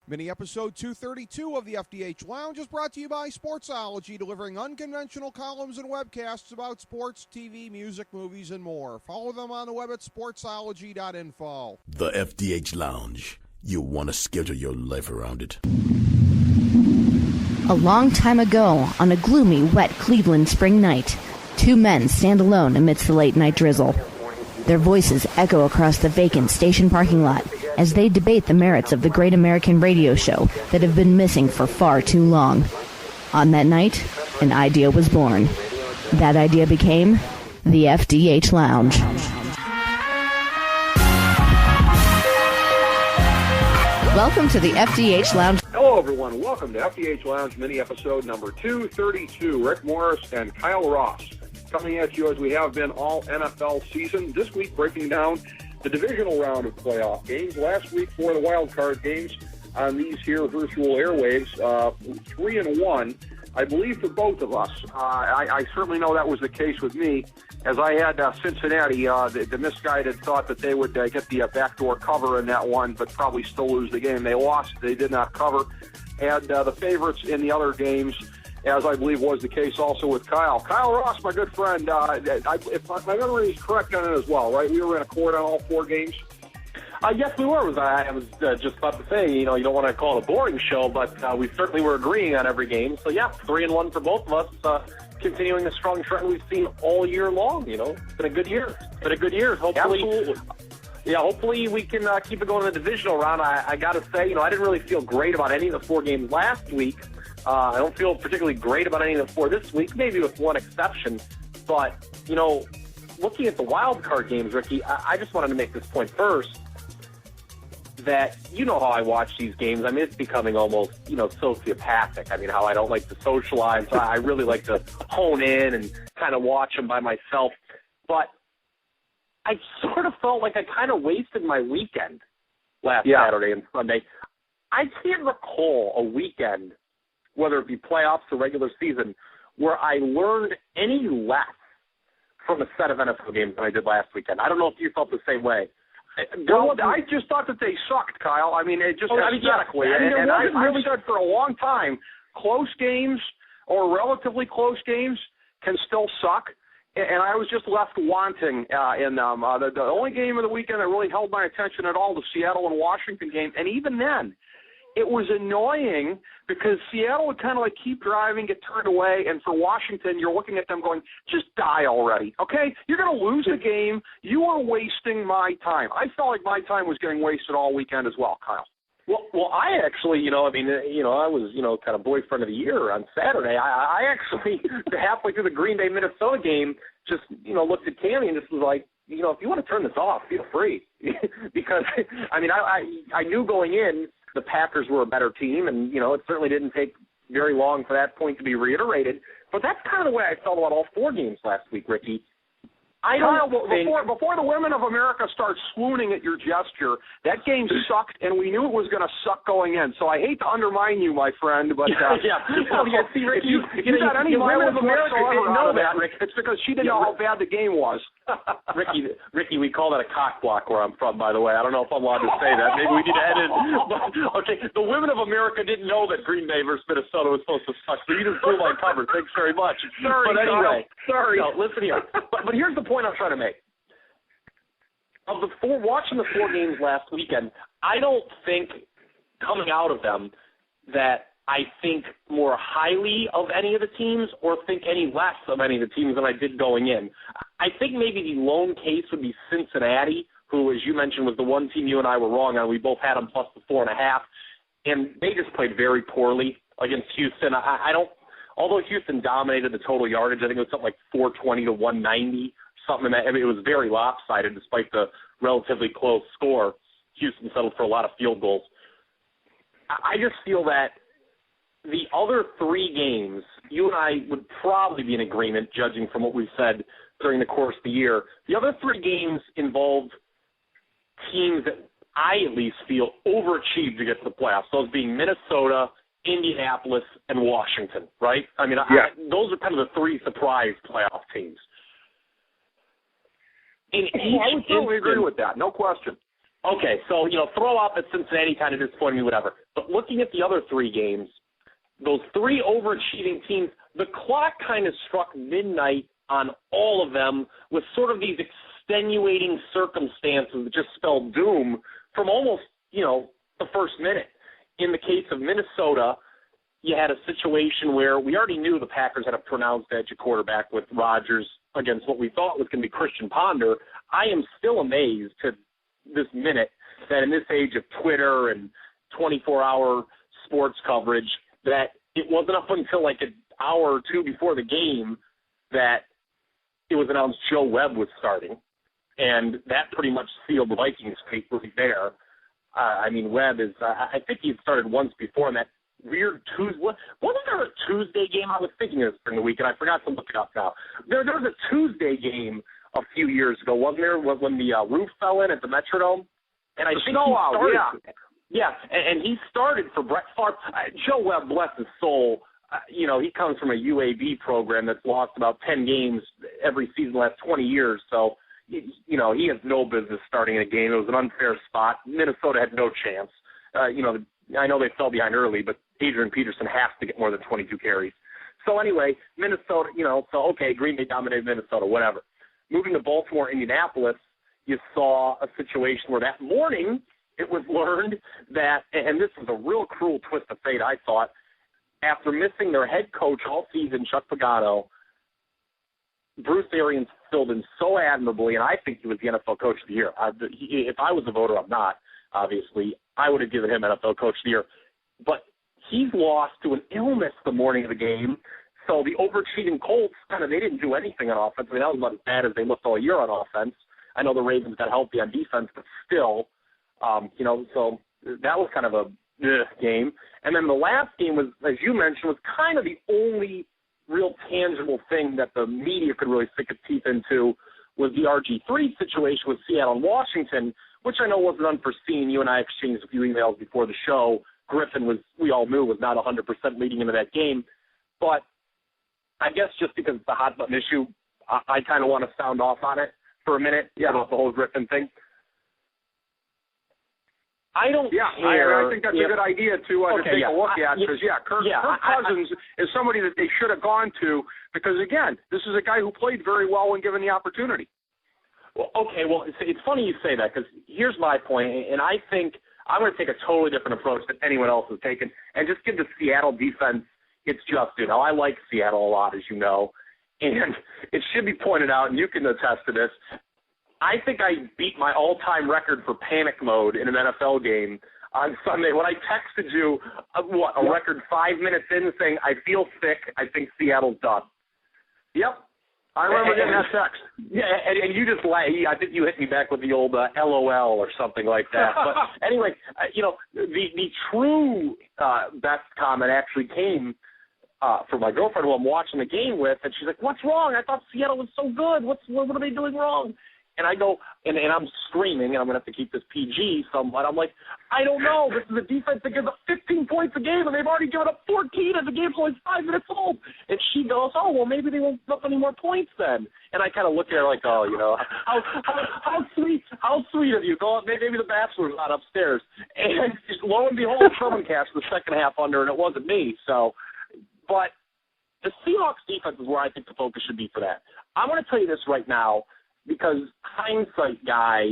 Mini episode 232 of the FDH Lounge is brought to you by Sportsology, delivering unconventional columns and webcasts about sports, TV, music, movies, and more. Follow them on the web at sportsology.info. The FDH Lounge. You want to schedule your life around it. A long time ago, on a gloomy, wet Cleveland spring night, two men stand alone amidst the late-night drizzle. Their voices echo across the vacant station parking lot as they debate the merits of the great American radio show that have been missing for far too long. On that night, an idea was born. That idea became the FDH Lounge. Welcome to the FDH Lounge. Hello, everyone. Welcome to FDH Lounge mini episode number 232. Rick Morris and Kyle Ross coming at you as we have been all NFL season. This week, breaking down the divisional round of playoff games. Last week for the wild card games on these here virtual airwaves, 3-1, I believe, for both of us. I certainly know that was the case with me, as I had Cincinnati, the misguided thought that they would get the backdoor cover in that one, but probably still lose the game. They lost. They did not cover. And the favorites in the other games, as I believe was the case also with Kyle. Kyle Ross, my good friend, if my memory is correct on it as well, right? We were in accord on all four games? Yes, we were. I was just about to say, you don't want to call it a boring show, but we certainly were agreeing on every game. So, yeah, 3-1 for both of us, continuing the strong trend we've seen all year long. It's been a good year. Hopefully, absolutely. Yeah, hopefully we can keep it going in the divisional round. I got to say, I didn't really feel great about any of the four games last week. I don't feel particularly great about any of the four this week, maybe with one exception. But, looking at the wild card games, Ricky, I just wanted to make this point first, that how I watch these games. I mean, it's becoming almost, sociopathic. I mean, how I don't like to socialize. I really like to hone in and kind of watch them by myself. But I sort of felt like I kind of wasted my weekend last Saturday and Sunday. I can't recall a weekend, whether it be playoffs or regular season, where I learned any less from a set of NFL games than I did last weekend. I don't know if you felt the same way. Well, I just thought that they sucked, Kyle. I mean, it just aesthetically. And I've said for a long time, close games or relatively close games can still suck. And I was just left wanting in them. The only game of the weekend that really held my attention at all, the Seattle and Washington game. And even then, it was annoying because Seattle would kind of like keep driving, get turned away, and for Washington, you're looking at them going, just die already, okay? You're going to lose the game. You are wasting my time. I felt like my time was getting wasted all weekend as well, Kyle. Well, I actually, I was, kind of boyfriend of the year on Saturday. I actually, halfway through the Green Bay Minnesota game, just, looked at Tammy and just was like, if you want to turn this off, feel free. Because, I mean, I knew going in, the Packers were a better team, and, it certainly didn't take very long for that point to be reiterated. But that's kind of the way I felt about all four games last week, Ricky. Before the women of America start swooning at your gesture, that game sucked, and we knew it was going to suck going in. So I hate to undermine you, my friend, but see, Ricky, if you got any women of America didn't know that, Rick, it's because she didn't know how bad the game was. Ricky, we call that a cock block where I'm from, by the way. I don't know if I'm allowed to say that. Maybe we need to edit. But, okay, the women of America didn't know that Green Bay versus Minnesota was supposed to suck, so you just blew my cover. Thanks very much. Sorry, but anyway, sorry. No, listen here. But here's the point I'm trying to make. Watching the four games last weekend, I don't think, coming out of them, that I think more highly of any of the teams or think any less of any of the teams than I did going in. I think maybe the lone case would be Cincinnati, who, as you mentioned, was the one team you and I were wrong on. We both had them plus the 4.5, and they just played very poorly against Houston. Although Houston dominated the total yardage, I think it was something like 420 to 190, something. I mean, it was very lopsided despite the relatively close score. Houston settled for a lot of field goals. I just feel that the other three games, you and I would probably be in agreement, judging from what we've said during the course of the year. The other three games involved teams that I at least feel overachieved to get to the playoffs, those being Minnesota, Indianapolis, and Washington, right? I mean, those are kind of the three surprise playoff teams. I would totally agree with that, no question. Okay, so, throw out that Cincinnati kind of disappointed me, whatever. But looking at the other 3 games, those 3 overachieving teams, the clock kind of struck midnight on all of them with sort of these extenuating circumstances that just spelled doom from almost, the first minute. In the case of Minnesota, you had a situation where we already knew the Packers had a pronounced edge at quarterback with Rodgers against what we thought was going to be Christian Ponder. I am still amazed to this minute that in this age of Twitter and 24-hour sports coverage that it wasn't up until like an hour or 2 before the game that it was announced Joe Webb was starting, and that pretty much sealed the Vikings' fate right there. Webb is I think he had started once before in that weird Tuesday. Wasn't there a Tuesday game? I was thinking of this during the week, and I forgot to look it up now. There was a Tuesday game a few years ago, wasn't there? Was when the roof fell in at the Metrodome, and I think he started. Yeah, and he started for Brett Favre. Joe Webb, bless his soul. He comes from a UAB program that's lost about 10 games every season the last 20 years. So, he has no business starting in a game. It was an unfair spot. Minnesota had no chance. I know they fell behind early, but Adrian Peterson has to get more than 22 carries. So anyway, Minnesota, Green Bay dominated Minnesota, whatever. Moving to Baltimore, Indianapolis, you saw a situation where that morning it was learned that, and this was a real cruel twist of fate, I thought, after missing their head coach all season, Chuck Pagano, Bruce Arians filled in so admirably, and I think he was the NFL Coach of the Year. If I was a voter, I'm not, obviously. I would have given him NFL Coach of the Year. But he's lost to an illness the morning of the game, so the overachieving Colts, they didn't do anything on offense. That was about as bad as they looked all year on offense. I know the Ravens got healthy on defense, but still, so that was kind of a game. And then the last game was, as you mentioned, was kind of the only real tangible thing that the media could really sink its teeth into was the RG3 situation with Seattle and Washington, which I know wasn't unforeseen. You and I exchanged a few emails before the show. Griffin we all knew, was not 100% leading into that game. But I guess just because it's a hot-button issue, I kind of want to sound off on it for a minute about the whole Griffin thing. I don't care. I think that's a good idea to take a look at because, Kirk Cousins is somebody that they should have gone to because, again, this is a guy who played very well when given the opportunity. Well, it's funny you say that because here's my point, and I think I'm going to take a totally different approach than anyone else has taken and just give the Seattle defense its just due. Now, I like Seattle a lot, as you know, and it should be pointed out, and you can attest to this, I think I beat my all-time record for panic mode in an NFL game on Sunday when I texted you, a record 5 minutes in saying, I feel sick, I think Seattle's done. Yep. I remember getting that text. Yeah, and you just I think you hit me back with the old LOL or something like that. But anyway, the true best comment actually came from my girlfriend who I'm watching the game with, and she's like, what's wrong? I thought Seattle was so good. What are they doing wrong? And I go, and I'm screaming, and I'm going to have to keep this PG somewhat. I'm like, I don't know. This is a defense that gives up 15 points a game, and they've already given up 14, and the game's only 5 minutes old. And she goes, oh, well, maybe they won't give up any more points then. And I kind of look at her like, oh, how sweet of you. Go, maybe the Bachelor's not upstairs. And lo and behold, Sherman cashed the second half under, and it wasn't me. So, but the Seahawks defense is where I think the focus should be for that. I'm going to tell you this right now. Because hindsight guy,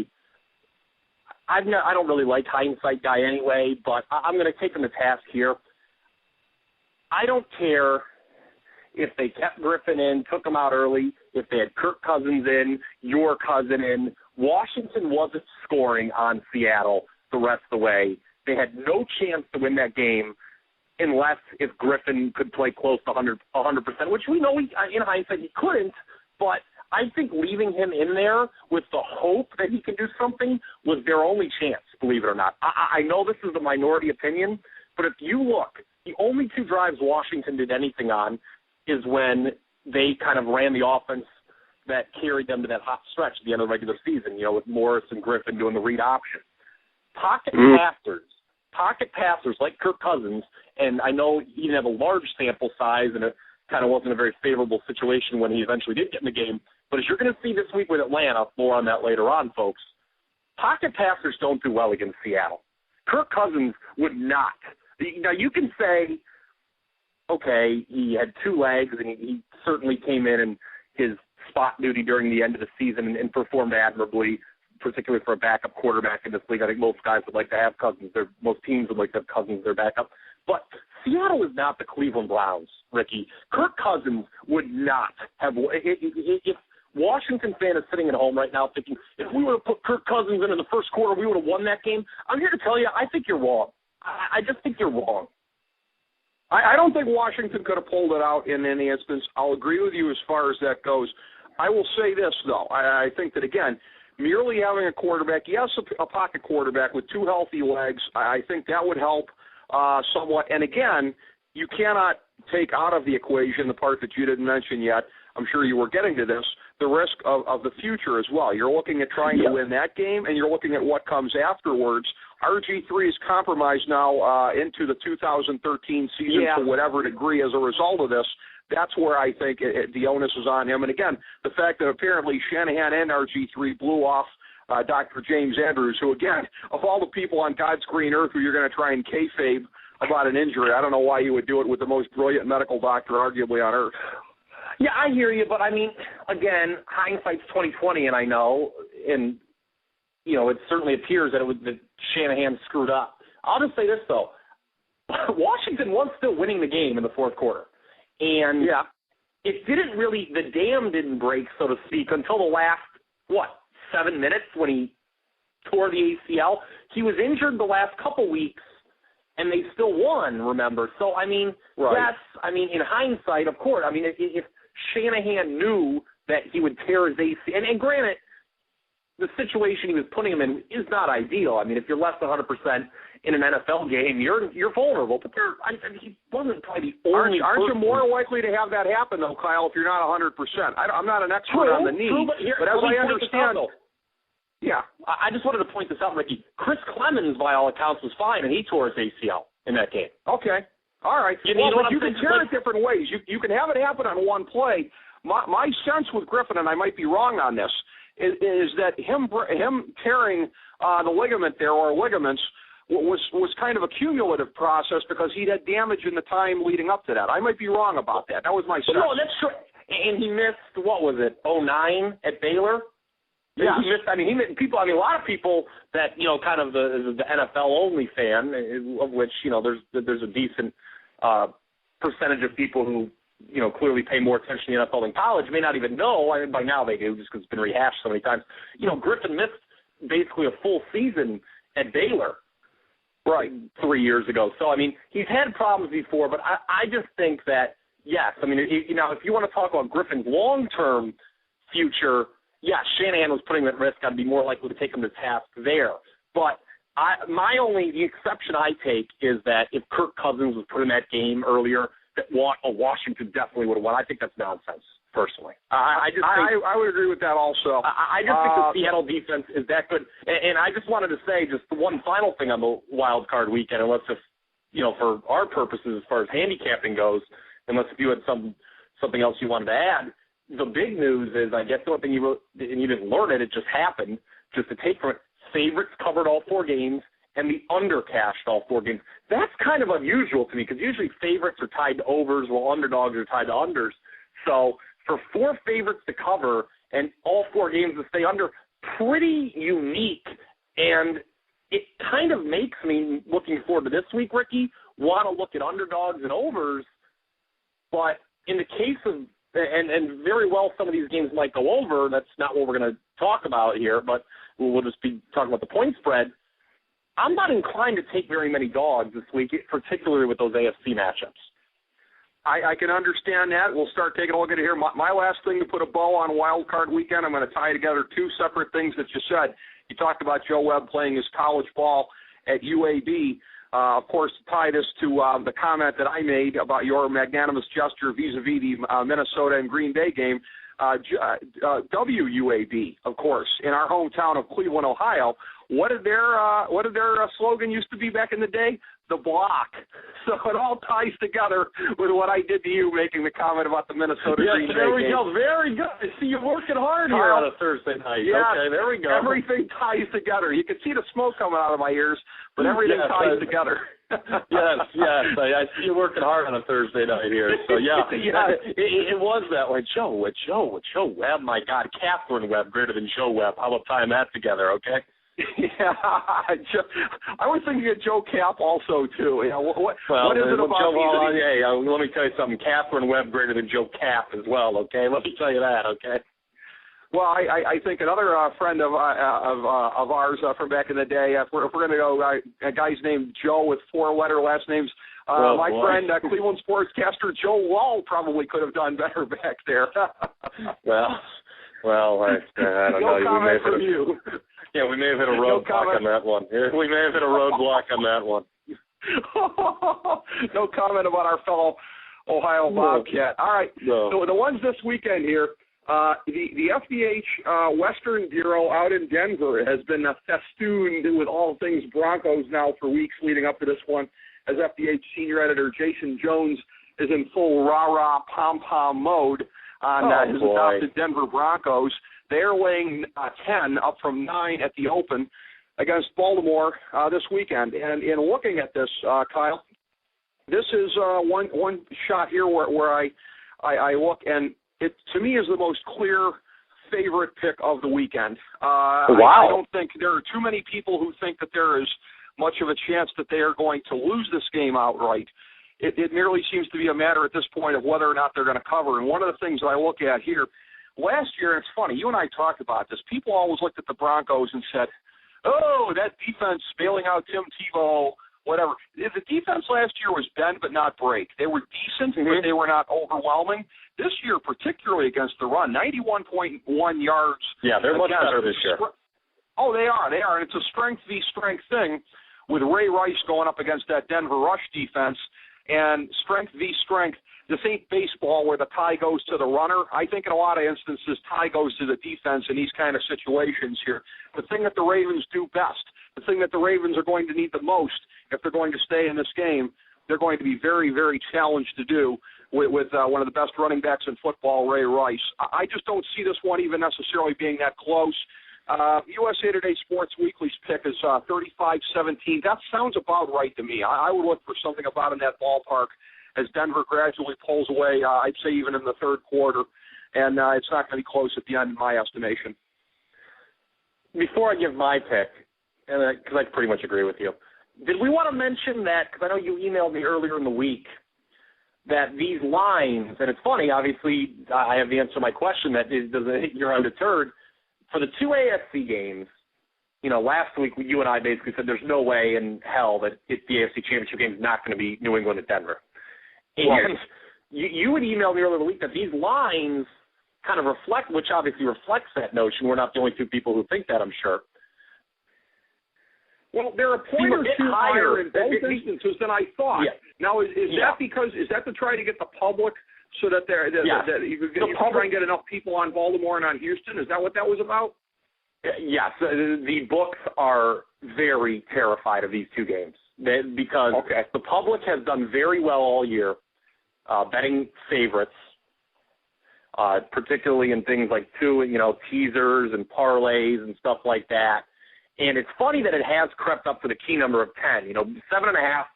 I don't really like hindsight guy anyway, but I'm going to take him to task here. I don't care if they kept Griffin in, took him out early, if they had Kirk Cousins in, your cousin in. Washington wasn't scoring on Seattle the rest of the way. They had no chance to win that game unless if Griffin could play close to 100%, which we know in hindsight he couldn't, but I think leaving him in there with the hope that he can do something was their only chance, believe it or not. I know this is the minority opinion, but if you look, the only 2 drives Washington did anything on is when they kind of ran the offense that carried them to that hot stretch at the end of the regular season, with Morris and Griffin doing the read option. Pocket passers like Kirk Cousins, and I know he didn't have a large sample size and it kind of wasn't a very favorable situation when he eventually did get in the game, but as you're going to see this week with Atlanta, more on that later on, folks, pocket passers don't do well against Seattle. Kirk Cousins would not. Now, you can say, okay, he had 2 legs, and he certainly came in his spot duty during the end of the season and performed admirably, particularly for a backup quarterback in this league. I think most guys would like to have Cousins. Most teams would like to have Cousins their backup. But Seattle is not the Cleveland Browns, Ricky. Kirk Cousins would not have – if Washington fan is sitting at home right now thinking, if we would have put Kirk Cousins in the first quarter, we would have won that game, I'm here to tell you, I think you're wrong. I just think you're wrong. I don't think Washington could have pulled it out in any instance. I'll agree with you as far as that goes. I will say this, though. I think that, again, merely having a quarterback, yes, a pocket quarterback with 2 healthy legs, I think that would help somewhat. And, again, you cannot take out of the equation the part that you didn't mention yet. I'm sure you were getting to this, the risk of the future as well. You're looking at trying to win that game, and you're looking at what comes afterwards. RG3 is compromised now into the 2013 season to whatever degree as a result of this. That's where I think the onus is on him. And, again, the fact that apparently Shanahan and RG3 blew off Dr. James Andrews, who, again, of all the people on God's green earth who you're going to try and kayfabe about an injury, I don't know why you would do it with the most brilliant medical doctor arguably on earth. Yeah, I hear you, but, I mean, again, hindsight's 20/20, and I know, and, you know, it certainly appears that Shanahan screwed up. I'll just say this, though. Washington was still winning the game in the fourth quarter. And it didn't really – the dam didn't break, so to speak, until the last, 7 minutes when he tore the ACL. He was injured the last couple weeks, and they still won, remember. So, I mean, yes, I mean, in hindsight, of course, I mean, if Shanahan knew that he would tear his ACL, and granted, the situation he was putting him in is not ideal. I mean, if you're less than 100% in an NFL game, you're vulnerable. But he wasn't probably the only Aren't you more likely to have that happen, though, Kyle, if you're not 100%? I'm not an expert on the knee, but as I understand – I just wanted to point this out, Ricky. Chris Clemens, by all accounts, was fine, and he tore his ACL in that game. Okay. All right. You can tear it different ways. You can have it happen on one play. My sense with Griffin, and I might be wrong on this, is that him tearing the ligament there, or ligaments, was kind of a cumulative process because he had damage in the time leading up to that. I might be wrong about that. That was my sense. No, that's true. And he missed, 2009 at Baylor? Yeah, he missed. I mean, a lot of people that kind of the NFL only fan, of which there's a decent percentage of people who clearly pay more attention to the NFL than college may not even know. I mean, by now they do, just because it's been rehashed so many times. Griffin missed basically a full season at Baylor, 3 years ago. So I mean, he's had problems before, but I just think that yes, I mean, if you want to talk about Griffin's long-term future. Yeah, Shanahan was putting him at risk. I'd be more likely to take him to task there. But the exception I take is that if Kirk Cousins was put in that game earlier, that Washington definitely would have won. I think that's nonsense, personally. I would agree with that also. I just think the Seattle defense is that good. And I just wanted to say just one final thing on the wild card weekend, unless for our purposes as far as handicapping goes, unless if you had something else you wanted to add. The big news is, I guess the one thing you wrote, and you didn't learn it just happened, just to take from it, favorites covered all 4 games, and the under cashed all 4 games. That's kind of unusual to me, because usually favorites are tied to overs, while underdogs are tied to unders. So for 4 favorites to cover, and all 4 games to stay under, pretty unique, and it kind of makes me, looking forward to this week, Ricky, want to look at underdogs and overs, but in the case of And very well, some of these games might go over. That's not what we're going to talk about here, but we'll just be talking about the point spread. I'm not inclined to take very many dogs this week, particularly with those AFC matchups. I can understand that. We'll start taking a look at it here. My last thing to put a bow on Wild Card Weekend, I'm going to tie together 2 separate things that you said. You talked about Joe Webb playing his college ball at UAB. Of course, to tie this to the comment that I made about your magnanimous gesture vis-a-vis the Minnesota and Green Bay game, WUAB, of course, in our hometown of Cleveland, Ohio. What did their slogan used to be back in the day? The Block. So it all ties together with what I did to you making the comment about the Minnesota Green Bay there we game. go. Very good. I see you working hard here on a Thursday night. Yeah, okay, there we go. Everything ties together. You can see the smoke coming out of my ears, but everything ties together. yes. I see you working hard on a Thursday night here. So, it was that way. Joe Webb, my God, Catherine Webb greater than Joe Webb. How about tying that together, okay? Yeah, I was thinking of Joe Cap also, too. You know, what is it about me? Let me tell you something. Catherine Webb greater than Joe Cap as well, okay? Let me tell you that, okay? Well, I think another friend of ours from back in the day, if we're going to go, a guy's named Joe with 4-letter last names, friend, Cleveland sportscaster Joe Wall probably could have done better back there. Well, I don't know. No comment from you. Yeah, we may have hit a roadblock on that one. We may have hit a roadblock on that one. No comment about our fellow Ohio Bobcat. All right, so the ones this weekend here, the FDH Western Bureau out in Denver has been festooned with all things Broncos now for weeks leading up to this one, as FDH senior editor Jason Jones is in full rah-rah pom-pom mode on his adopted Denver Broncos. They're laying 10 up from 9 at the Open against Baltimore this weekend. And in looking at this, Kyle, this is one shot here where I look, and it to me is the most clear favorite pick of the weekend. I don't think there are too many people who think that there is much of a chance that they are going to lose this game outright. It merely seems to be a matter at this point of whether or not they're going to cover. And one of the things that I look at here, last year, it's funny, you and I talked about this, people always looked at the Broncos and said, oh, that defense bailing out Tim Tebow, whatever. The defense last year was bend but not break. They were decent, but they were not overwhelming. This year, particularly against the run, 91.1 yards. Yeah, they're much better this year. Oh, they are. And it's a strength v. strength thing with Ray Rice going up against that Denver rush defense. And strength v. strength, this ain't baseball where the tie goes to the runner. I think in a lot of instances, tie goes to the defense in these kind of situations here. The thing that the Ravens do best, the thing that the Ravens are going to need the most if they're going to stay in this game, they're going to be very, very challenged to do with one of the best running backs in football, Ray Rice. I just don't see this one even necessarily being that close. USA Today Sports Weekly's pick is 35-17. That sounds about right to me. I would look for something about in that ballpark as Denver gradually pulls away, I'd say even in the third quarter, and it's not going to be close at the end in my estimation. Before I give my pick, and because I pretty much agree with you, did we want to mention that, because I know you emailed me earlier in the week, that these lines, and it's funny, obviously I have the answer to my question that doesn't hit you undeterred. For the two AFC games, you know, last week you and I basically said there's no way in hell that the AFC Championship game is not going to be New England at Denver. And you had emailed me earlier in the week that these lines kind of reflect, which obviously reflects that notion. We're not the only two people who think that, I'm sure. Well, they're a point or two higher in both instances than I thought. Yeah. Now, is that to try to get the public so that you can try and get enough people on Baltimore and on Houston? Is that what that was about? Yes. The books are very terrified of these two games because the public has done very well all year betting favorites, particularly in things like teasers and parlays and stuff like that. And it's funny that it has crept up to the key number of 10. 7.5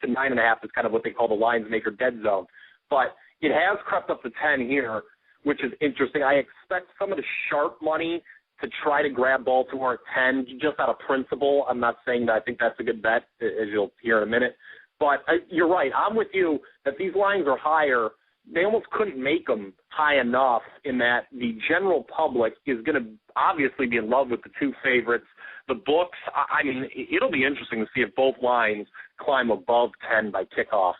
to 9.5 is kind of what they call the lines maker dead zone. But it has crept up to 10 here, which is interesting. I expect some of the sharp money to try to grab Baltimore at 10, just out of principle. I'm not saying that I think that's a good bet, as you'll hear in a minute. But you're right. I'm with you that these lines are higher. They almost couldn't make them high enough in that the general public is going to obviously be in love with the two favorites. The books, I mean, it'll be interesting to see if both lines climb above 10 by kickoff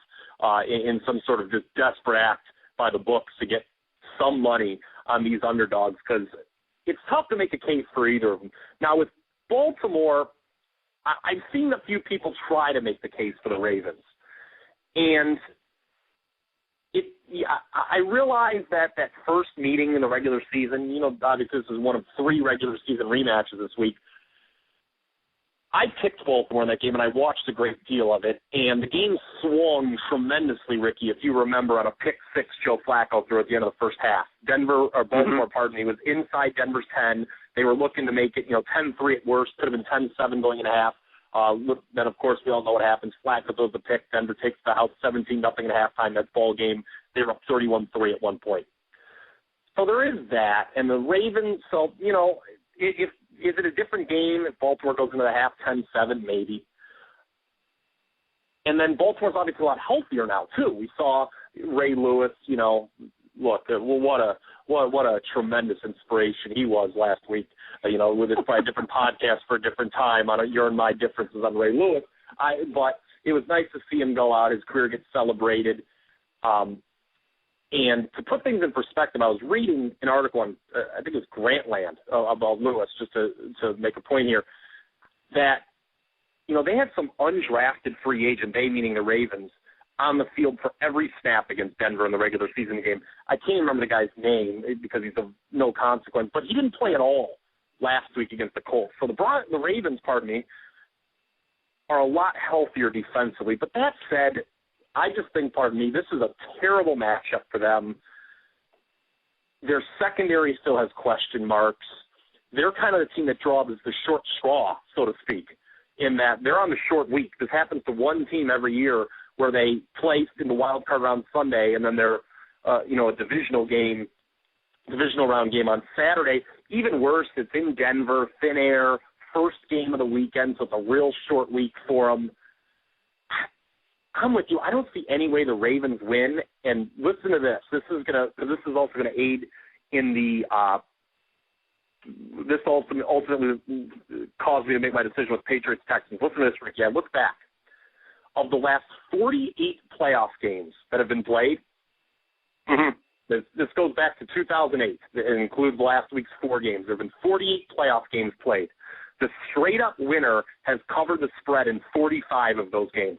in some sort of just desperate act by the books to get some money on these underdogs, because it's tough to make a case for either of them. Now, with Baltimore, I've seen a few people try to make the case for the Ravens. And I realize that first meeting in the regular season, obviously this is one of 3 regular season rematches this week. I picked Baltimore in that game, and I watched a great deal of it, and the game swung tremendously, Ricky, if you remember, on a pick six Joe Flacco threw at the end of the first half. Baltimore, was inside Denver's 10. They were looking to make it, 10-3 at worst, could have been 10-7 going into half. Then, of course, we all know what happens. Flacco throws the pick. Denver takes the house 17-0 at halftime. That ball game, they were up 31-3 at one point. So there is that. And the Ravens, is it a different game if Baltimore goes into the half 10-7? Maybe. And then Baltimore's obviously a lot healthier now, too. We saw Ray Lewis, what a tremendous inspiration he was last week. With it's probably a different podcast for a different time on Your and My Differences on Ray Lewis. But it was nice to see him go out, his career get celebrated. And to put things in perspective, I was reading an article on, I think it was Grantland, about Lewis, just to make a point here, that, they had some undrafted free agent, they meaning the Ravens, on the field for every snap against Denver in the regular season game. I can't remember the guy's name because he's of no consequence, but he didn't play at all last week against the Colts. So the Ravens, are a lot healthier defensively. But that said, I just think, this is a terrible matchup for them. Their secondary still has question marks. They're kind of the team that draws the short straw, so to speak, in that they're on the short week. This happens to one team every year where they play in the wild card round Sunday, and then they're, a divisional round game on Saturday. Even worse, it's in Denver, thin air, first game of the weekend, so it's a real short week for them. I'm with you. I don't see any way the Ravens win. And listen to this. This is also going to aid in the. This ultimately caused me to make my decision with Patriots Texans. Listen to this, Ricky. I look back. Of the last 48 playoff games that have been played, this goes back to 2008. It includes last week's 4 games. There have been 48 playoff games played. The straight-up winner has covered the spread in 45 of those games.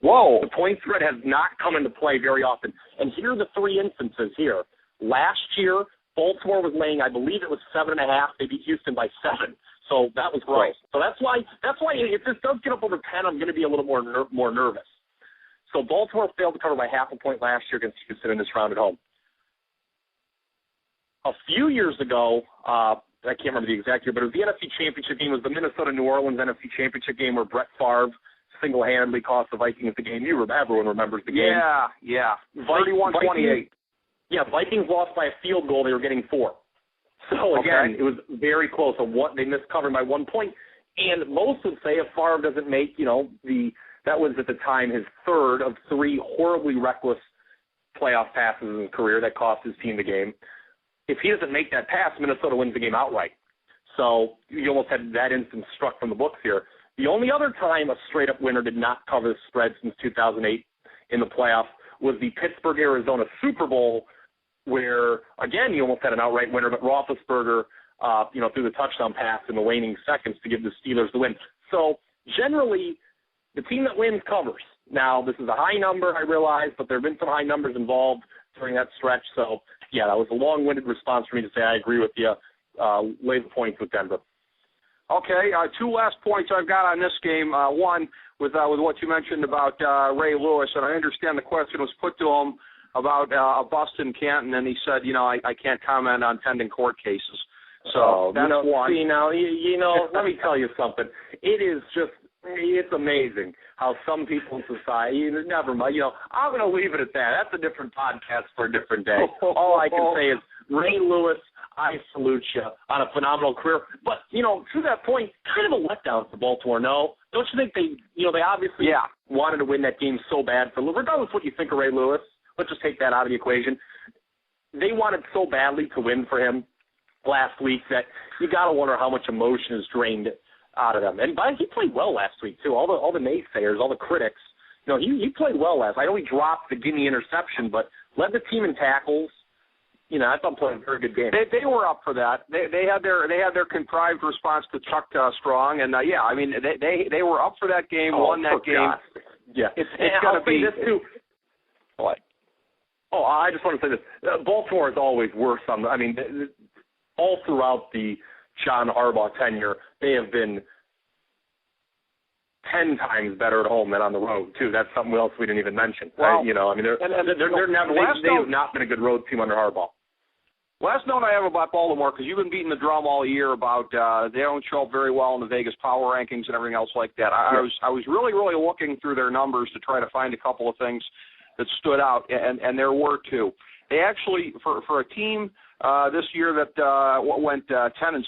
Whoa. The point spread has not come into play very often. And here are the 3 instances here. Last year, Baltimore was laying, I believe it was 7.5. They beat Houston by 7. So that was close. Right. So that's why if this does get up over 10, I'm going to be a little more nervous. So Baltimore failed to cover by half a point last year against Houston in this round at home. A few years ago, I can't remember the exact year, but it was the NFC Championship game. It was the Minnesota-New Orleans NFC Championship game where Brett Favre single-handedly cost the Vikings the game. Everyone remembers the game. Yeah. 31-28. Yeah, Vikings lost by a field goal. They were getting 4. So, again, It was very close. They missed covering by 1 point. And most would say if Favre doesn't make, that was at the time his 3rd of 3 horribly reckless playoff passes in his career that cost his team the game. If he doesn't make that pass, Minnesota wins the game outright. So you almost had that instance struck from the books here. The only other time a straight-up winner did not cover the spread since 2008 in the playoffs was the Pittsburgh-Arizona Super Bowl, where, again, you almost had an outright winner, but Roethlisberger, threw the touchdown pass in the waning seconds to give the Steelers the win. So, generally, the team that wins covers. Now, this is a high number, I realize, but there have been some high numbers involved during that stretch. So, yeah, that was a long-winded response for me to say I agree with you. Lay the points with Denver. Okay, 2 last points I've got on this game. One, with what you mentioned about Ray Lewis, and I understand the question was put to him about a bust in Canton, and he said, I can't comment on pending court cases. So that's one. See, now, let me tell you something. It's amazing how some people in society, never mind, I'm going to leave it at that. That's a different podcast for a different day. All I can say is, Ray Lewis, I salute you on a phenomenal career. But, to that point, kind of a letdown for Baltimore, no? Don't you think they obviously wanted to win that game so bad, regardless of what you think of Ray Lewis? Let's just take that out of the equation. They wanted so badly to win for him last week that you got to wonder how much emotion is drained out of them. And he played well last week, too. All the naysayers, all the critics, he played well last. I know he dropped the gimme interception, but led the team in tackles. I thought played a very good game. They were up for that. They had their contrived response to Chuck Strong, and they were up for that game, won that game. God. Yeah, it's going to be this too. What? Oh, I just want to say this. Baltimore is always worse all throughout the John Harbaugh tenure, they have been 10 times better at home than on the road, too. That's something else we didn't even mention. Well, they have not been a good road team under Harbaugh. Last note I have about Baltimore, because you've been beating the drum all year about they don't show up very well in the Vegas power rankings and everything else like that. I was really looking through their numbers to try to find a couple of things that stood out, and there were two. They actually, for a team this year that went 10-6,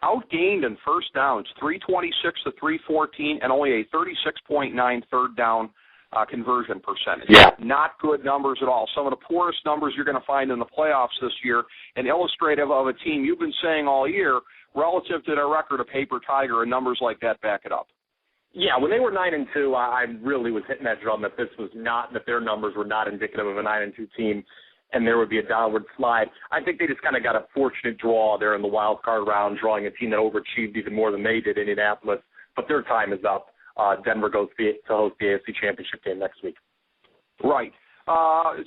outgained in first downs, 326 to 314, and only a 36.9 third down conversion percentage. Yeah. Not good numbers at all. Some of the poorest numbers you're going to find in the playoffs this year, and illustrative of a team you've been saying all year, relative to their record of paper tiger, and numbers like that back it up. Yeah, when they were 9-2, I really was hitting that drum that their numbers were not indicative of a 9-2 team, and there would be a downward slide. I think they just kind of got a fortunate draw there in the wild card round, drawing a team that overachieved even more than they did, Indianapolis. But their time is up. Denver goes to host the AFC Championship game next week. Right.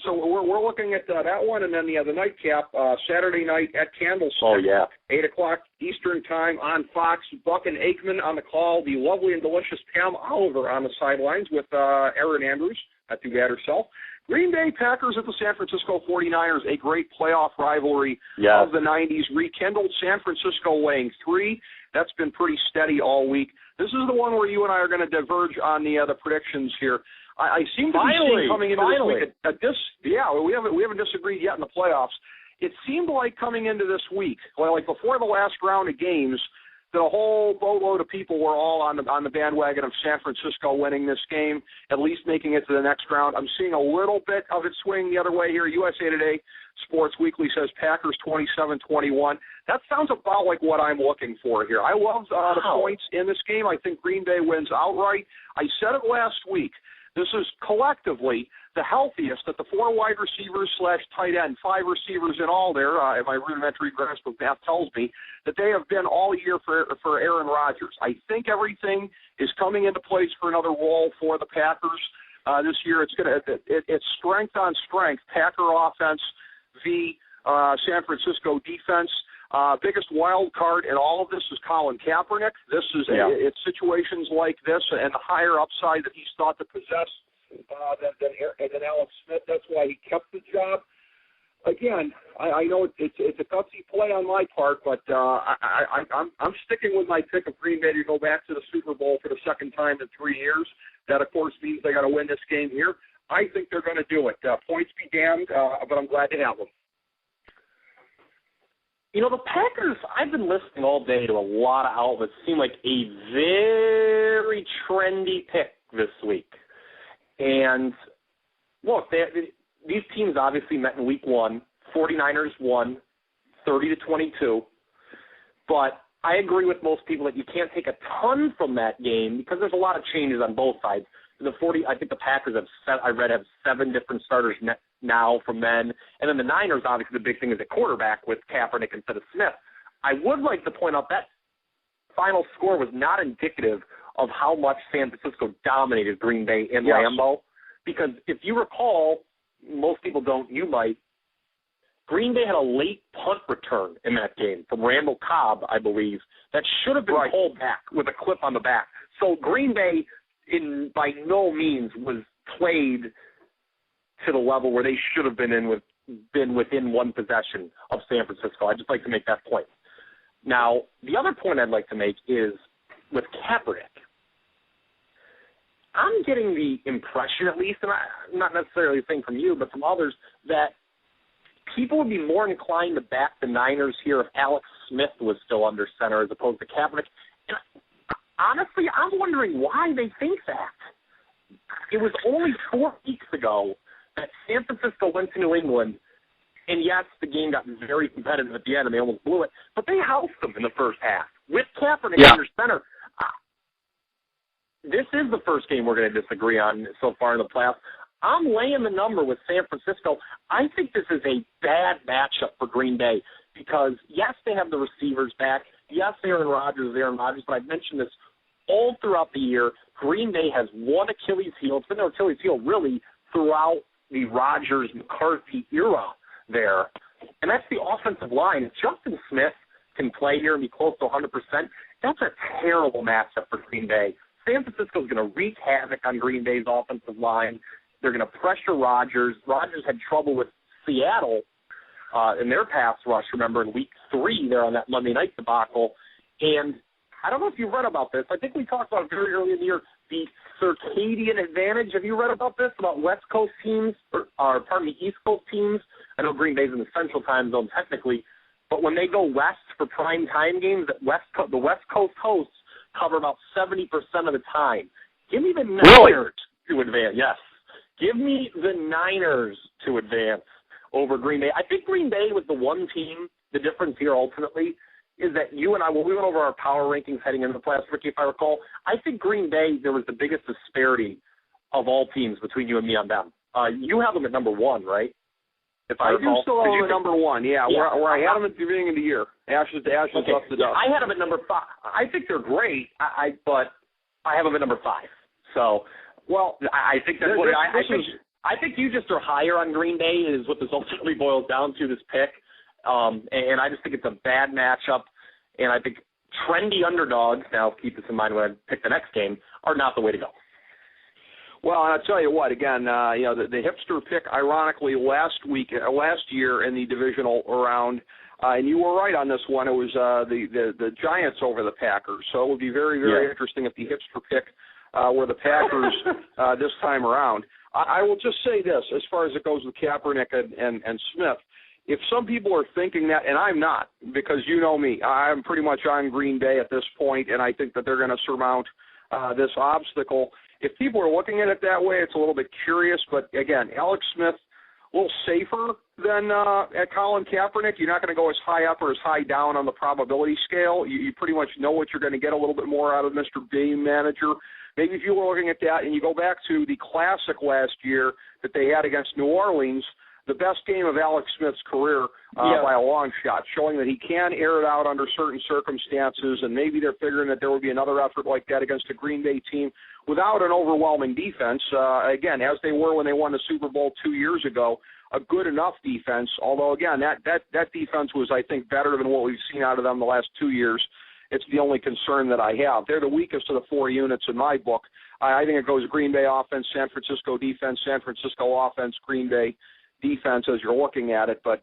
So we're looking at that one, and then the nightcap, Saturday night at Candlestick. Oh, yeah. 8 o'clock Eastern time on Fox. Buck and Aikman on the call. The lovely and delicious Pam Oliver on the sidelines with Erin Andrews. Not too bad herself. Green Bay Packers at the San Francisco 49ers, a great playoff rivalry of the 90s, rekindled. San Francisco weighing 3. That's been pretty steady all week. This is the one where you and I are going to diverge on the predictions here. I seem to be seeing coming into this week we haven't disagreed yet in the playoffs. It seemed like coming into this week, like before the last round of games, that a whole boatload of people were all on the bandwagon of San Francisco winning this game, at least making it to the next round. I'm seeing a little bit of it swing the other way here. USA Today Sports Weekly says Packers 27-21. That sounds about like what I'm looking for here. I love the points in this game. I think Green Bay wins outright. I said it last week. This is collectively the healthiest that the 4 wide receivers / tight end, 5 receivers in all there, my rudimentary grasp of math tells me, that they have been all year for Aaron Rodgers. I think everything is coming into place for another role for the Packers this year. It's strength on strength, Packer offense v. San Francisco defense. Biggest wild card in all of this is Colin Kaepernick. This is it's situations like this and the higher upside that he's thought to possess than Alex Smith. That's why he kept the job. Again, I know it's a gutsy play on my part, but I'm sticking with my pick of Green Bay to go back to the Super Bowl for the second time in 3 years. That, of course, means they got to win this game here. I think they're going to do it. Points be damned, but I'm glad to have them. You know, the Packers, I've been listening all day to a lot of outlets, seem like a very trendy pick this week. And, look, these teams obviously met in week 1. 49ers won 30-22. But I agree with most people that you can't take a ton from that game because there's a lot of changes on both sides. I think the Packers have 7 different starters now from then. And then the Niners, obviously, the big thing is at quarterback with Kaepernick instead of Smith. I would like to point out that final score was not indicative of how much San Francisco dominated Green Bay in Lambeau. Because if you recall, most people don't, you might, Green Bay had a late punt return in that game from Randall Cobb, I believe, that should have been pulled back with a clip on the back. So Green Bay, by no means, was played to the level where they should have been within one possession of San Francisco. I'd just like to make that point. Now, the other point I'd like to make is with Kaepernick. I'm getting the impression, at least, and I'm not necessarily saying from you, but from others, that people would be more inclined to back the Niners here if Alex Smith was still under center as opposed to Kaepernick. And honestly, I'm wondering why they think that. It was only 4 weeks ago that San Francisco went to New England, and yes, the game got very competitive at the end, and they almost blew it, but they housed them in the first half with Kaepernick under center. This is the first game we're going to disagree on so far in the playoffs. I'm laying the number with San Francisco. I think this is a bad matchup for Green Bay because, yes, they have the receivers back. Yes, Aaron Rodgers is Aaron Rodgers, but I've mentioned this all throughout the year. Green Bay has one Achilles heel. It's been their Achilles heel really throughout the Rodgers-McCarthy era there, and that's the offensive line. If Justin Smith can play here and be close to 100%, that's a terrible matchup for Green Bay. San Francisco's going to wreak havoc on Green Bay's offensive line. They're going to pressure Rodgers. Rodgers had trouble with Seattle in their pass rush, remember, in Week 3 there on that Monday night debacle. And I don't know if you've read about this. I think we talked about it very early in the year, the circadian advantage. Have you read about this, about West Coast teams, or East Coast teams? I know Green Bay's in the Central Time Zone technically, but when they go west for prime time games, the West Coast hosts cover about 70% of the time. Give me the Niners to advance. Yes. Give me the Niners to advance over Green Bay. I think Green Bay was the one team. The difference here ultimately is that you and I, when we went over our power rankings heading into the playoffs, Ricky, if I recall, I think Green Bay, there was the biggest disparity of all teams between you and me on them. You have them at number 1, right? If I recall. do still have them at number 1, yeah. Where I had them at the beginning of the year. Ashes to ashes, dust to dust. I had them at number 5. I think they're great, but I have them at number 5. So, well, I think that's what I think you just are higher on Green Bay is what this ultimately boils down to, this pick. And I just think it's a bad matchup. And I think trendy underdogs, now keep this in mind when I pick the next game, are not the way to go. Well, and I'll tell you what, again, the hipster pick, ironically, last year in the divisional round, and you were right on this one, it was the Giants over the Packers. So it would be very, very interesting if the hipster pick were the Packers this time around. I will just say this, as far as it goes with Kaepernick and Smith, if some people are thinking that, and I'm not, because you know me, I'm pretty much on Green Bay at this point, and I think that they're going to surmount this obstacle. If people are looking at it that way, it's a little bit curious. But, again, Alex Smith, a little safer than at Colin Kaepernick. You're not going to go as high up or as high down on the probability scale. You pretty much know what you're going to get a little bit more out of Mr. Game Manager. Maybe if you were looking at that and you go back to the classic last year that they had against New Orleans, the best game of Alex Smith's career by a long shot, showing that he can air it out under certain circumstances, and maybe they're figuring that there would be another effort like that against a Green Bay team without an overwhelming defense. Again, as they were when they won the Super Bowl 2 years ago, a good enough defense, although, again, that defense was, I think, better than what we've seen out of them the last 2 years. It's the only concern that I have. They're the weakest of the 4 units in my book. I think it goes Green Bay offense, San Francisco defense, San Francisco offense, Green Bay defense as you're looking at it. But,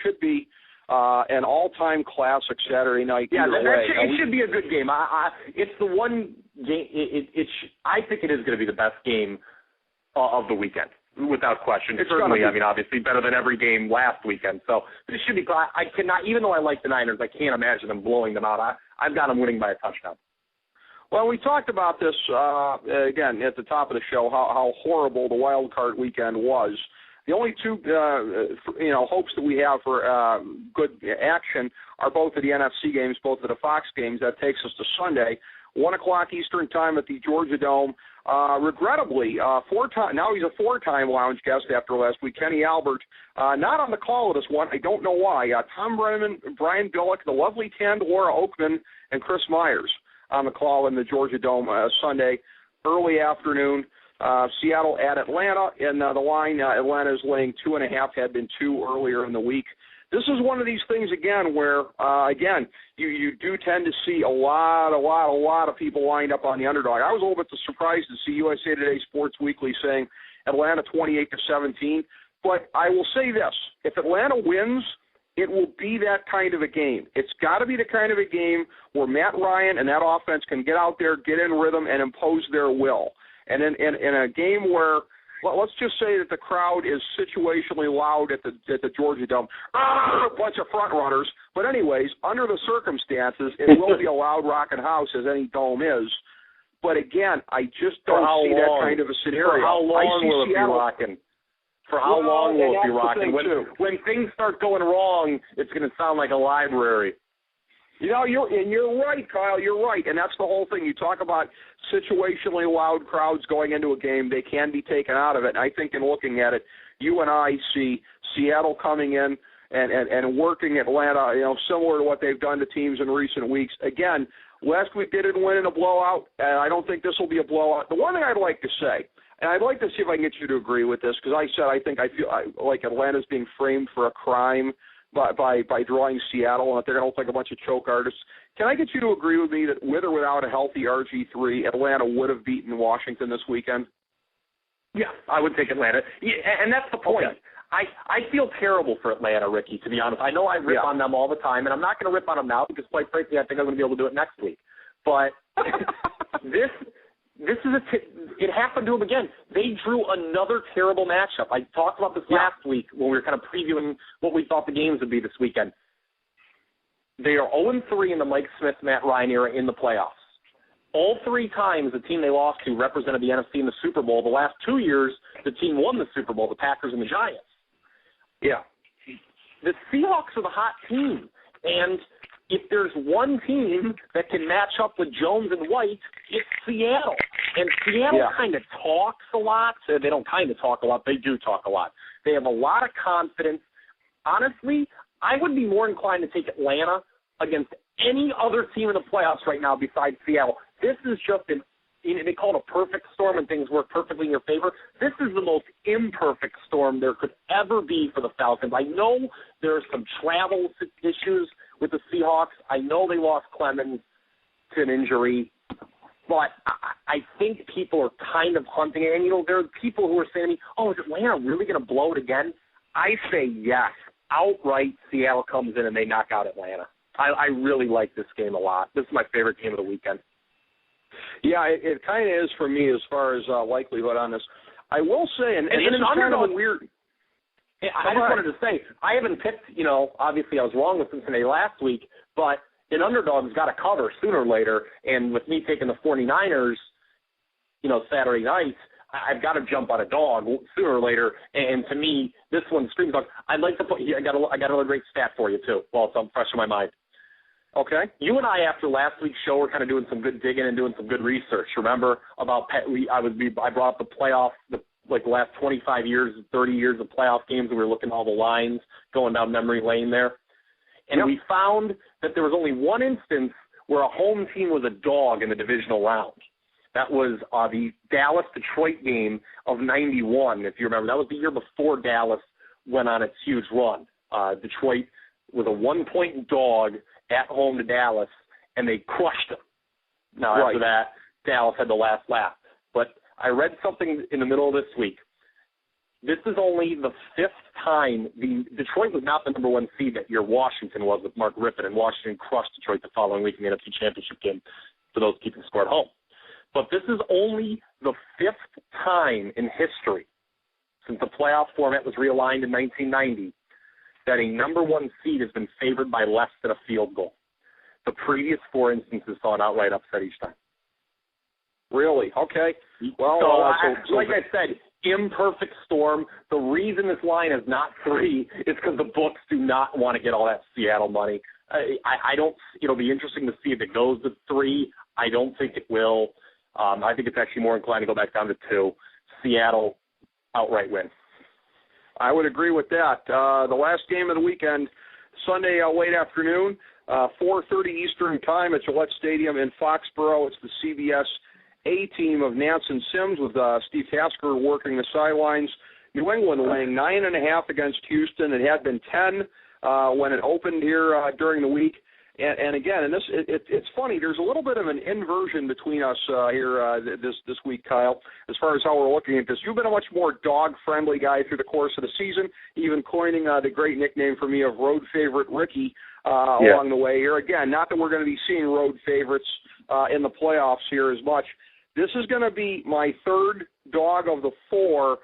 should be an all-time classic Saturday night. Yeah, it should be a good game. It's the one game. I think it is going to be the best game of the weekend, without question. Certainly, I mean, obviously, better than every game last weekend. So this should be. I cannot, even though I like the Niners, I can't imagine them blowing them out. I've got them winning by a touchdown. Well, we talked about this again at the top of the show. How horrible the wild card weekend was. The only two, hopes that we have for good action are both of the NFC games, both of the Fox games. That takes us to Sunday, 1 o'clock Eastern time at the Georgia Dome. Regrettably, now he's a 4-time lounge guest after last week. Kenny Albert, not on the call of this one. I don't know why. Tom Brennan, Brian Billick, the lovely Laura Oakman, and Chris Myers on the call in the Georgia Dome Sunday, early afternoon. Seattle at Atlanta, and the line, Atlanta is laying 2.5, had been 2 earlier in the week. This is one of these things, again, where, you do tend to see a lot of people lined up on the underdog. I was a little bit surprised to see USA Today Sports Weekly saying Atlanta 28-17, but I will say this. If Atlanta wins, it will be that kind of a game. It's got to be the kind of a game where Matt Ryan and that offense can get out there, get in rhythm, and impose their will. And in a game where, let's just say that the crowd is situationally loud at the Georgia Dome, a bunch of front runners. But anyways, under the circumstances, it will be a loud rocking house as any dome is. But again, I just don't see that kind of a scenario. For how long will it be rocking? For how long will it be rocking? When things start going wrong, it's going to sound like a library. You're right, Kyle. You're right, and that's the whole thing. You talk about situationally loud crowds going into a game; they can be taken out of it. And I think, in looking at it, you and I see Seattle coming in and working Atlanta, similar to what they've done to teams in recent weeks. Again, last week they didn't win in a blowout, and I don't think this will be a blowout. The one thing I'd like to say, and I'd like to see if I can get you to agree with this, because I feel like Atlanta's being framed for a crime by drawing Seattle, and that they're going to look like a bunch of choke artists. Can I get you to agree with me that with or without a healthy RG3, Atlanta would have beaten Washington this weekend? Yeah, I would take Atlanta. Yeah, and that's the point. Okay. I feel terrible for Atlanta, Ricky, to be honest. I know I rip on them all the time, and I'm not going to rip on them now because, quite frankly, I think I'm going to be able to do it next week. But this is it happened to them again. They drew another terrible matchup. I talked about this last week when we were kind of previewing what we thought the games would be this weekend. They are 0-3 in the Mike Smith, Matt Ryan era in the playoffs. All 3 times the team they lost to represented the NFC in the Super Bowl. The last 2 years, the team won the Super Bowl, the Packers and the Giants. Yeah. The Seahawks are the hot team. And if there's one team that can match up with Jones and White, it's Seattle. And Seattle kind of talks a lot. They don't kind of talk a lot. They do talk a lot. They have a lot of confidence. Honestly, I would be more inclined to take Atlanta against any other team in the playoffs right now besides Seattle. This is just they call it a perfect storm and things work perfectly in your favor. This is the most imperfect storm there could ever be for the Falcons. I know there are some travel issues with the Seahawks. I know they lost Clemens to an injury. But I think people are kind of hunting it. And, there are people who are saying to me, oh, is Atlanta really going to blow it again? I say yes. Outright, Seattle comes in and they knock out Atlanta. I really like this game a lot. This is my favorite game of the weekend. Yeah, it kind of is for me as far as likelihood on this. I will say, and this is kind of a weird. I just wanted to say, I haven't picked, obviously I was wrong with Cincinnati last week, but an underdog's got to cover sooner or later, and with me taking the 49ers, Saturday night, I've got to jump on a dog sooner or later, and to me, this one screams dog. I'd like to put, I got another great stat for you, too, while it's fresh in my mind. Okay. You and I, after last week's show, were kind of doing some good digging and doing some good research. Remember about I brought up the playoff, the last 25 years, 30 years of playoff games. We were looking at all the lines going down memory lane there, and we found that there was only one instance where a home team was a dog in the divisional round. That was the Dallas-Detroit game of '91, if you remember. That was the year before Dallas went on its huge run. Detroit was a 1-point dog at home to Dallas, and they crushed them. Now, after that, Dallas had the last laugh. But I read something in the middle of this week. This is only the 5th time. Detroit was not the number 1 seed that year. Washington was with Mark Rippon, and Washington crushed Detroit the following week in the NFC Championship game for those keeping score at home. But this is only the 5th time in history since the playoff format was realigned in 1990 that a number 1 seed has been favored by less than a field goal. The previous 4 instances saw an outright upset each time. Really? Okay. Well, like I said, imperfect storm. The reason this line is not 3 is because the books do not want to get all that Seattle money. I don't. It'll be interesting to see if it goes to 3. I don't think it will. I think it's actually more inclined to go back down to 2. Seattle outright win. I would agree with that. The last game of the weekend, Sunday late afternoon, 4:30 Eastern time at Gillette Stadium in Foxborough. It's the CBS A team of Nance and Sims with Steve Tasker working the sidelines. New England laying 9.5 against Houston. It had been 10 when it opened here during the week. And again, it's funny. There's a little bit of an inversion between us here this week, Kyle, as far as how we're looking at this. You've been a much more dog-friendly guy through the course of the season, even coining the great nickname for me of road favorite Ricky along the way here. Again, not that we're going to be seeing road favorites in the playoffs here as much. This is going to be my 3rd dog of the 4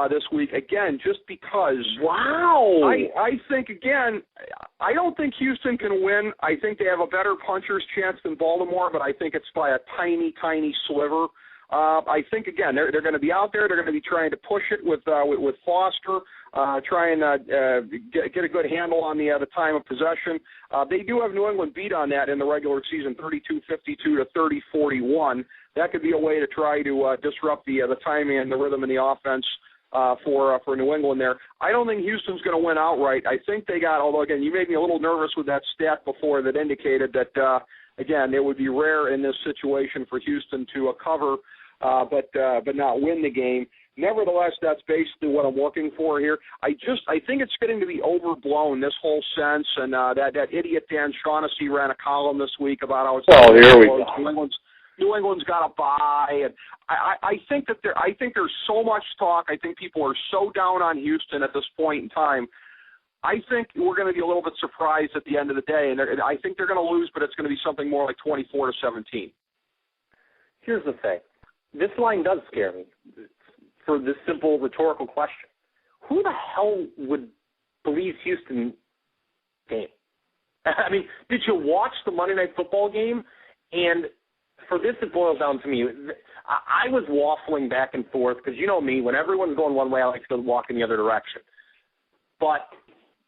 this week, again, just because. Wow! I think, again, I don't think Houston can win. I think they have a better puncher's chance than Baltimore, but I think it's by a tiny, tiny sliver. I think, again, they're going to be out there. They're going to be trying to push it with Foster, try and get a good handle on the time of possession. They do have New England beat on that in the regular season, 32-52 to 30-41. That could be a way to try to disrupt the timing and the rhythm in the offense for New England there. I don't think Houston's going to win outright. I think they got, although, again, you made me a little nervous with that stat before that indicated that, again, it would be rare in this situation for Houston to cover but not win the game. Nevertheless, that's basically what I'm looking for here. I think it's getting to be overblown, this whole sense, and that idiot Dan Shaughnessy ran a column this week about how it's here we go. New England's got a bye, and I think there's so much talk. I think people are so down on Houston at this point in time. I think we're going to be a little bit surprised at the end of the day, and I think they're going to lose, but it's going to be something more like 24-17. Here's the thing. This line does scare me for this simple rhetorical question. Who the hell would believe Houston game? I mean, did you watch the Monday Night Football game? And for this, it boils down to me. I was waffling back and forth because you know me, when everyone's going one way, I like to walk in the other direction. But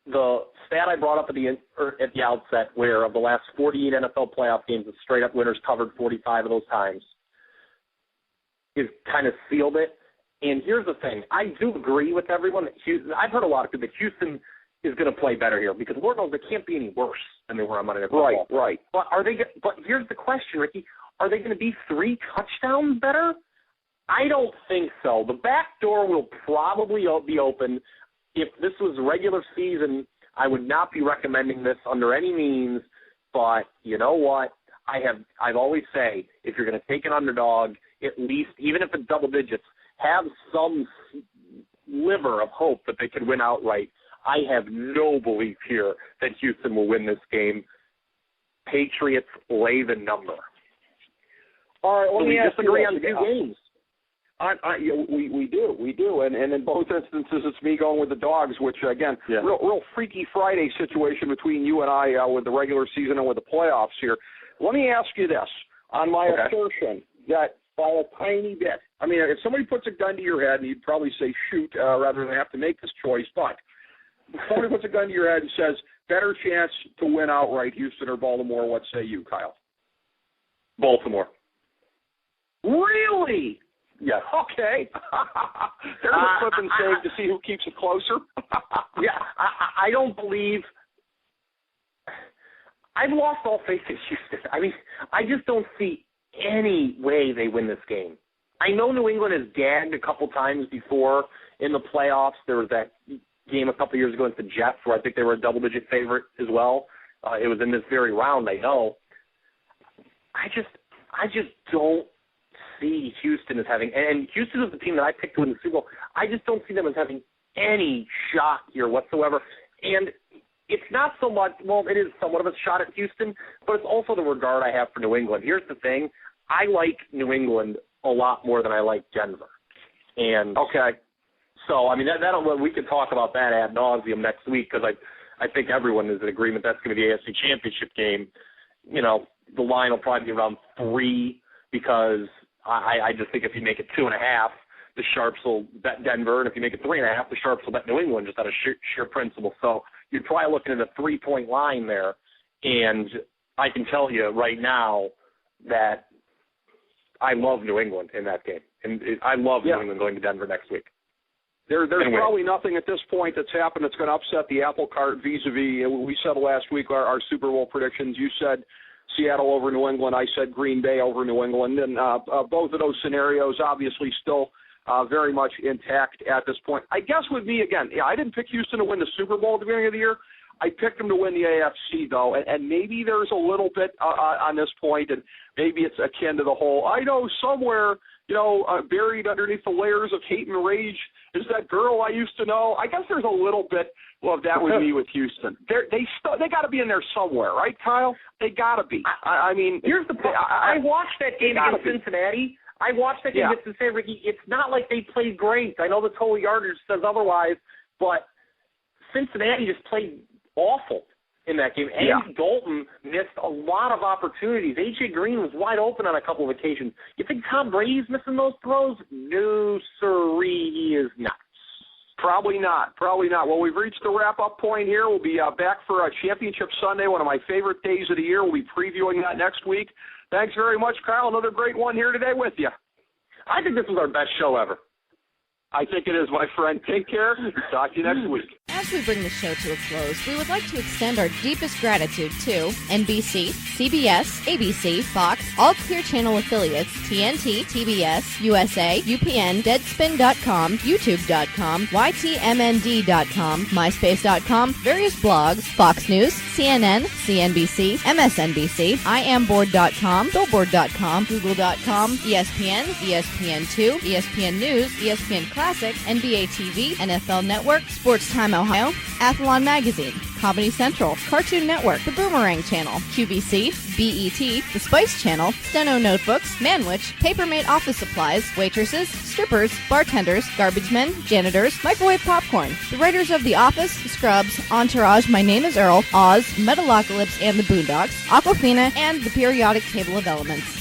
the stat I brought up at the outset, where of the last 48 NFL playoff games, the straight-up winners covered 45 of those times, is kind of sealed it. And here's the thing. I do agree with everyone. I've heard a lot of people that Houston is going to play better here because Lord knows they can't be any worse than they were on Monday Night Football. Right. But here's the question, Ricky. Are they going to be 3 touchdowns better? I don't think so. The back door will probably be open. If this was regular season, I would not be recommending this under any means. But you know what? I've always say, if you're going to take an underdog, at least, even if it's double digits, have some sliver of hope that they could win outright. I have no belief here that Houston will win this game. Patriots lay the number. All right, we disagree on 2 games. We do, and in both instances, it's me going with the dogs, which again, real Freaky Friday situation between you and I with the regular season and with the playoffs here. Let me ask you this on my assertion that by a tiny bit. I mean, if somebody puts a gun to your head, and you'd probably say shoot rather than have to make this choice, but if somebody puts a gun to your head and says better chance to win outright, Houston or Baltimore, what say you, Kyle? Baltimore. Really? Yeah. Okay. There's a clip and save to see who keeps it closer. Yeah, I don't believe. I've lost all faith in Houston. I mean, I just don't see any way they win this game. I know New England has gagged a couple times before in the playoffs. There was that game a couple years ago against the Jets where I think they were a double-digit favorite as well. It was in this very round, I know. I just don't see Houston as having, and Houston is the team that I picked to win the Super Bowl. I just don't see them as having any shot here whatsoever. And it's not so much, well, it is somewhat of a shot at Houston, but it's also the regard I have for New England. Here's the thing. I like New England a lot more than I like Denver. And so, I mean, we can talk about that ad nauseum next week because I think everyone is in agreement that's going to be the AFC Championship game. You know, the line will probably be around 3 because I just think if you make it 2.5, the Sharps will bet Denver, and if you make it 3.5, the Sharps will bet New England just out of sheer principle. So you're probably looking at a 3-point line there, and I can tell you right now that I love New England in that game, and I love New England going to Denver next week. There's probably nothing at this point that's happened that's going to upset the apple cart vis-a-vis. We said last week our Super Bowl predictions. You said Seattle over New England. I said Green Bay over New England. And both of those scenarios obviously still very much intact at this point. I guess with me, again, I didn't pick Houston to win the Super Bowl at the beginning of the year. I picked them to win the AFC, though, and maybe there's a little bit on this point, and maybe it's akin to the whole, I know somewhere, buried underneath the layers of hate and rage is that girl I used to know. I guess there's a little bit of that with me with Houston. They got to be in there somewhere, right, Kyle? They got to be. I mean, here's the point. I watched that game against Cincinnati. I watched that game against Cincinnati, Ricky. It's not like they played great. I know the total yardage says otherwise, but Cincinnati just played awful in that game. Andy Dalton missed a lot of opportunities. A.J. Green was wide open on a couple of occasions. You think Tom Brady's missing those throws? No, sirree, he is not. Probably not. Well, we've reached the wrap-up point here. We'll be back for a Championship Sunday, one of my favorite days of the year. We'll be previewing that next week. Thanks very much, Kyle. Another great one here today with you. I think this was our best show ever. I think it is, my friend. Take care. Talk to you next week. As we bring the show to a close, we would like to extend our deepest gratitude to NBC, CBS, ABC, Fox, all Clear Channel affiliates, TNT, TBS, USA, UPN, Deadspin.com, YouTube.com, YTMND.com, MySpace.com, various blogs, Fox News, CNN, CNBC, MSNBC, IamBoard.com, Billboard.com, Google.com, ESPN, ESPN2, ESPN News, ESPN Classic, NBA TV, NFL Network, Sports Time Ohio, Athlon Magazine, Comedy Central, Cartoon Network, The Boomerang Channel, QVC, BET, The Spice Channel, Steno Notebooks, Manwich, Papermate Office Supplies, waitresses, strippers, bartenders, garbage men, janitors, microwave popcorn, the writers of The Office, Scrubs, Entourage, My Name is Earl, Oz, Metalocalypse and the Boondocks, Aquafina, and the periodic table of elements.